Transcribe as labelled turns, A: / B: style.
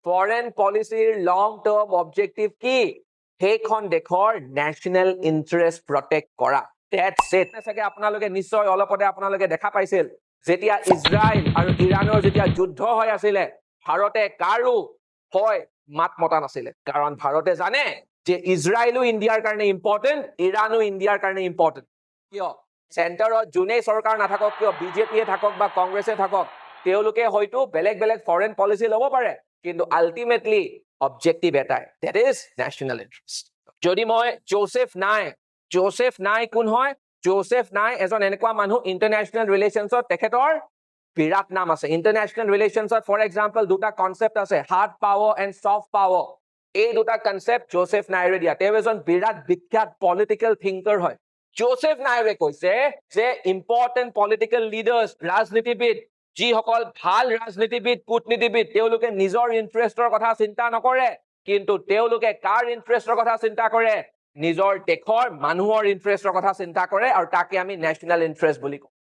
A: foreign পলিচিৰ লং term objective কি সেইখন দেশৰ নেশ্যনেল ইন্টাৰেষ্ট প্ৰটেক্ট কৰা দ্যাটছ ইট চাগে আপোনালোকে নিশ্চয় অলপতে আপোনালোকে দেখা পাইছিল যেতিয়া ইজৰাইল আৰু ইৰাণৰ যেতিয়া যুদ্ধ হৈ আছিলে ভাৰতে কাৰো হয় মাত মতা নাছিলে কাৰণ ভাৰতে জানে যে ইজৰাইলো ইণ্ডিয়াৰ কাৰণে ইম্পৰ্টেণ্ট ইৰাণো ইণ্ডিয়াৰ কাৰণে ইম্পৰ্টেণ্ট কিয় চেণ্টাৰত যোনেই চৰকাৰ নাথাকক কিয় বিজেপিয়ে থাকক বা কংগ্ৰেছে থাকক তেওঁলোকে হয়তো বেলেগ বেলেগ ফৰেন পলিচি ল'ব পাৰে কিন্তু আল্টিমেটলি অবজেক্টিভ এটাই দ্যাট ইজ নেশ্যনেল ইণ্টাৰেষ্ট যদি মই জোচেফ নাই কোন হয় জোচেফ নাই এজন এনেকুৱা মানুহ ইণ্টাৰনেশ্যনেল ৰিলেশ্যনছত তেখেতৰ বিৰাট নাম আছে ইণ্টাৰনেশ্যনেল ৰিলেশ্যনছত ফৰ এক্সাম্পল দুটা কনচেপ্ট আছে hard power and soft power এই দুটা কনচেপ্ট জোচেফ নাইৰে দিয়া তেওঁ এজন বিৰাট বিখ্যাত পলিটিকেল থিংকাৰ হয় জোচেফ নাইৰে কৈছে যে ইম্পৰ্টেণ্ট পলিটিকেল লিডাৰ্ছ ৰাজনীতিবিদ যিসকল ভাল ৰাজনীতিবিদ কূটনীতিবিদ তেওঁলোকে নিজৰ ইণ্টাৰেষ্টৰ কথা চিন্তা নকৰে কিন্তু তেওঁলোকে কাৰ ইণ্টাৰেষ্টৰ কথা চিন্তা কৰে নিজৰ দেশৰ মানুহৰ ইণ্টাৰেষ্টৰ কথা চিন্তা কৰে আৰু তাকে আমি নেশ্যনেল ইণ্টাৰেষ্ট বুলি কওঁ